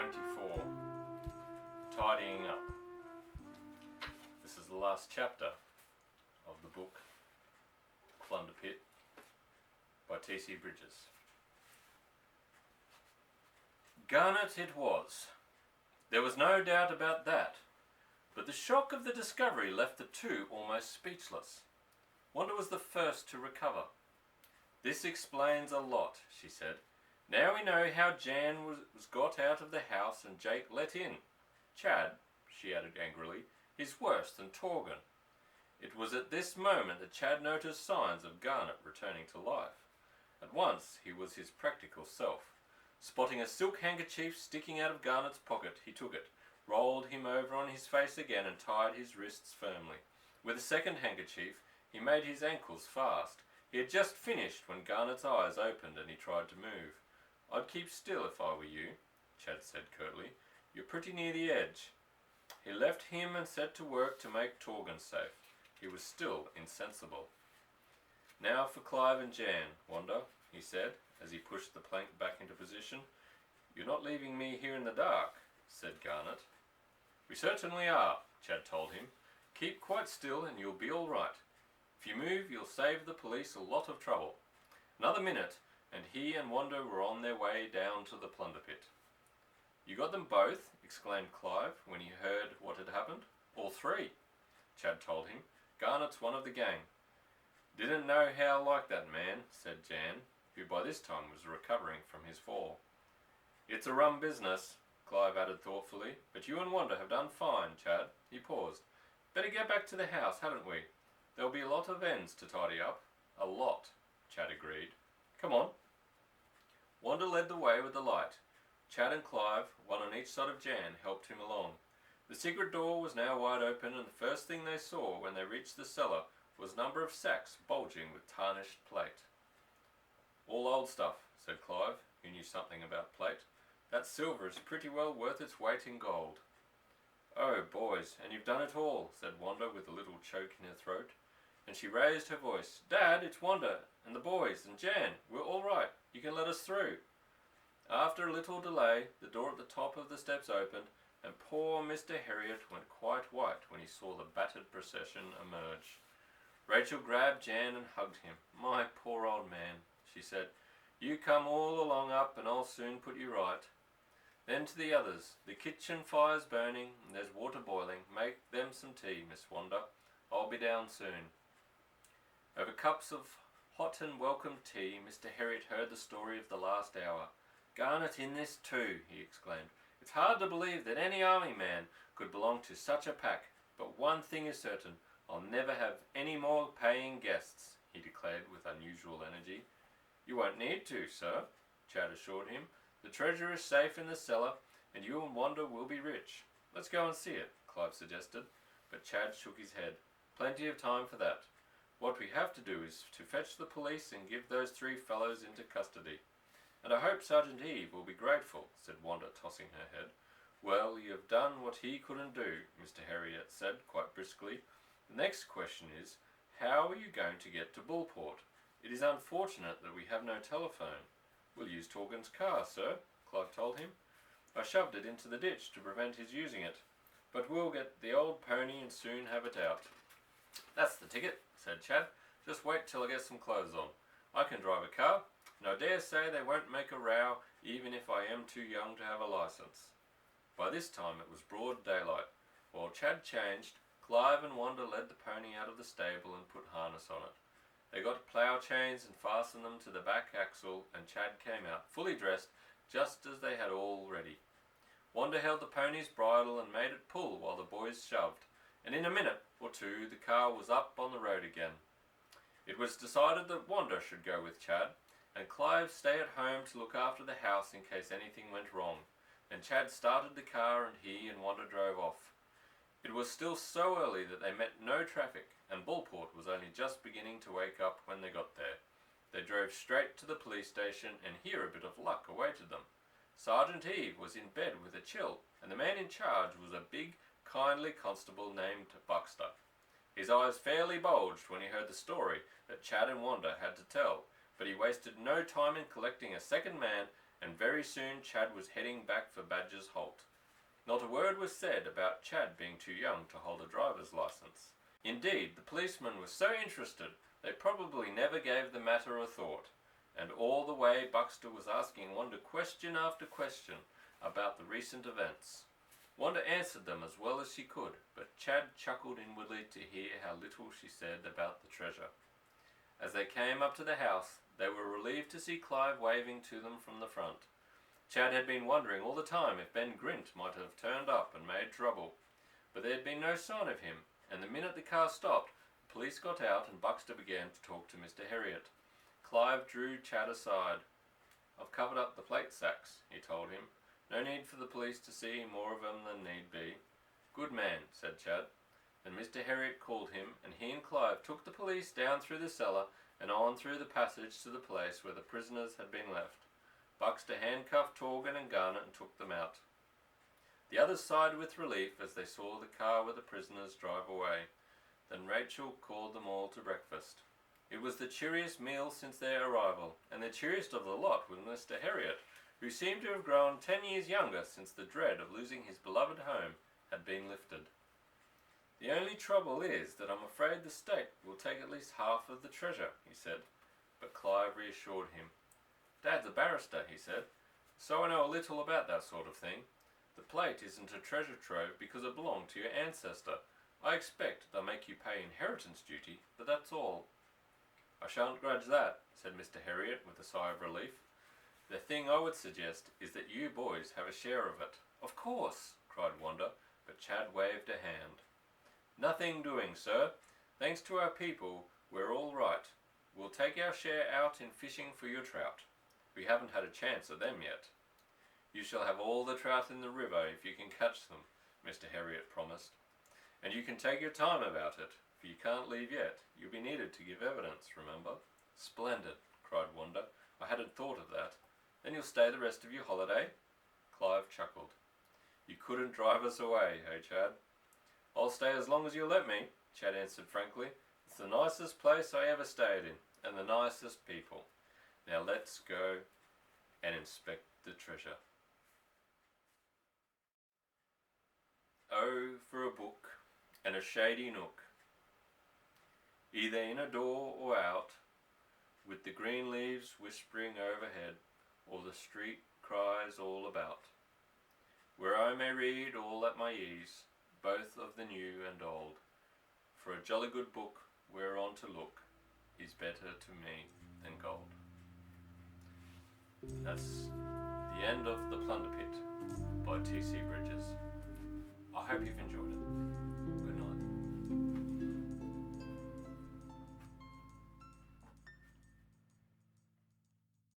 24. Tidying Up. This is the last chapter of the book Plunder Pit by T.C. Bridges. Garnet it was. There was no doubt about that, but the shock of the discovery left the two almost speechless. Wanda was the first to recover. "This explains a lot," she said. "Now we know how Jan was got out of the house and Jake let in. Chad," she added angrily, "is worse than Torgan." It was at this moment that Chad noticed signs of Garnet returning to life. At once he was his practical self. Spotting a silk handkerchief sticking out of Garnet's pocket, he took it, rolled him over on his face again and tied his wrists firmly. With a second handkerchief he made his ankles fast. He had just finished when Garnet's eyes opened and he tried to move. "I'd keep still if I were you," Chad said curtly. "You're pretty near the edge." He left him and set to work to make Torgan safe. He was still insensible. "Now for Clive and Jan, Wanda," he said, as he pushed the plank back into position. "You're not leaving me here in the dark," said Garnet. "We certainly are," Chad told him. "Keep quite still and you'll be all right. If you move, you'll save the police a lot of trouble." Another minute, and he and Wanda were on their way down to the plunder pit. "You got them both?" exclaimed Clive when he heard what had happened. "All three," Chad told him. "Garnet's one of the gang." "Didn't know how like that man," said Jan, who by this time was recovering from his fall. "It's a rum business," Clive added thoughtfully, "but you and Wanda have done fine, Chad." He paused. "Better get back to the house, hadn't we? There'll be a lot of ends to tidy up." "A lot," Chad agreed. "Come on." Wanda led the way with the light. Chad and Clive, one on each side of Jan, helped him along. The secret door was now wide open, and the first thing they saw when they reached the cellar was a number of sacks bulging with tarnished plate. "All old stuff," said Clive, who knew something about plate. "That silver is pretty well worth its weight in gold." "Oh, boys, and you've done it all," said Wanda with a little choke in her throat. And she raised her voice. "Dad, it's Wanda, and the boys, and Jan. We're all right. You can let us through." After a little delay, the door at the top of the steps opened, and poor Mr. Herriot went quite white when he saw the battered procession emerge. Rachel grabbed Jan and hugged him. "My poor old man," she said. "You come all along up and I'll soon put you right." Then to the others, "The kitchen fire's burning and there's water boiling. Make them some tea, Miss Wanda. I'll be down soon." Over cups of hot and welcome tea, Mr. Herriot heard the story of the last hour. "Garnet in this too," he exclaimed. "It's hard to believe that any army man could belong to such a pack, but one thing is certain, I'll never have any more paying guests," he declared with unusual energy. "You won't need to, sir," Chad assured him. "The treasure is safe in the cellar, and you and Wanda will be rich." "Let's go and see it," Clive suggested, but Chad shook his head. "Plenty of time for that. What we have to do is to fetch the police and give those three fellows into custody." "And I hope Sergeant Eve will be grateful," said Wanda, tossing her head. "Well, you have done what he couldn't do," Mr. Herriot said quite briskly. "The next question is, how are you going to get to Bullport? It is unfortunate that we have no telephone." "We'll use Torgan's car, sir," Clive told him. "I shoved it into the ditch to prevent his using it. But we'll get the old pony and soon have it out." "That's the ticket," said Chad. "Just wait till I get some clothes on. I can drive a car, and I dare say they won't make a row even if I am too young to have a license." By this time it was broad daylight. While Chad changed, Clive and Wanda led the pony out of the stable and put harness on it. They got plough chains and fastened them to the back axle, and Chad came out, fully dressed, just as they had all ready. Wanda held the pony's bridle and made it pull while the boys shoved, and in a minute or two the car was up on the road again. It was decided that Wanda should go with Chad, and Clive stay at home to look after the house in case anything went wrong. Then Chad started the car and he and Wanda drove off. It was still so early that they met no traffic, and Bullport was only just beginning to wake up when they got there. They drove straight to the police station, and here a bit of luck awaited them. Sergeant Eve was in bed with a chill, and the man in charge was a big, kindly constable named Buxter. His eyes fairly bulged when he heard the story that Chad and Wanda had to tell, but he wasted no time in collecting a second man and very soon Chad was heading back for Badger's Holt. Not a word was said about Chad being too young to hold a driver's license. Indeed, the policeman was so interested they probably never gave the matter a thought, and all the way Buxter was asking Wanda question after question about the recent events. Wanda answered them as well as she could, but Chad chuckled inwardly to hear how little she said about the treasure. As they came up to the house, they were relieved to see Clive waving to them from the front. Chad had been wondering all the time if Ben Grint might have turned up and made trouble, but there had been no sign of him, and the minute the car stopped, the police got out and Buxter began to talk to Mr. Herriot. Clive drew Chad aside. "I've covered up the plate sacks," he told him. "No need for the police to see more of them than need be." "Good man," said Chad. Then Mr. Herriot called him, and he and Clive took the police down through the cellar and on through the passage to the place where the prisoners had been left. Buxter handcuffed Torgan and Garnet and took them out. The others sighed with relief as they saw the car with the prisoners drive away. Then Rachel called them all to breakfast. It was the cheeriest meal since their arrival, and the cheeriest of the lot was Mr. Herriot, who seemed to have grown 10 years younger since the dread of losing his beloved home had been lifted. "The only trouble is that I'm afraid the state will take at least half of the treasure," he said, but Clive reassured him. "Dad's a barrister," he said, "so I know a little about that sort of thing. The plate isn't a treasure trove because it belonged to your ancestor. I expect they'll make you pay inheritance duty, but that's all." "I shan't grudge that," said Mr. Herriot with a sigh of relief. "The thing I would suggest is that you boys have a share of it." "Of course," cried Wanda, but Chad waved a hand. "Nothing doing, sir. Thanks to our people, we're all right. We'll take our share out in fishing for your trout. We haven't had a chance at them yet." "You shall have all the trout in the river if you can catch them," Mr. Herriot promised. "And you can take your time about it, for you can't leave yet. You'll be needed to give evidence, remember." "Splendid," cried Wanda. "I hadn't thought of that. Then you'll stay the rest of your holiday?" Clive chuckled. "You couldn't drive us away, hey Chad?" "I'll stay as long as you'll let me," Chad answered frankly. "It's the nicest place I ever stayed in, and the nicest people. Now let's go and inspect the treasure." Oh, for a book and a shady nook, either in a door or out, with the green leaves whispering overhead, or the street cries all about, where I may read all at my ease, both of the new and old, for a jolly good book whereon to look is better to me than gold. That's the end of The Plunder Pit by T.C. Bridges. I hope you've enjoyed it.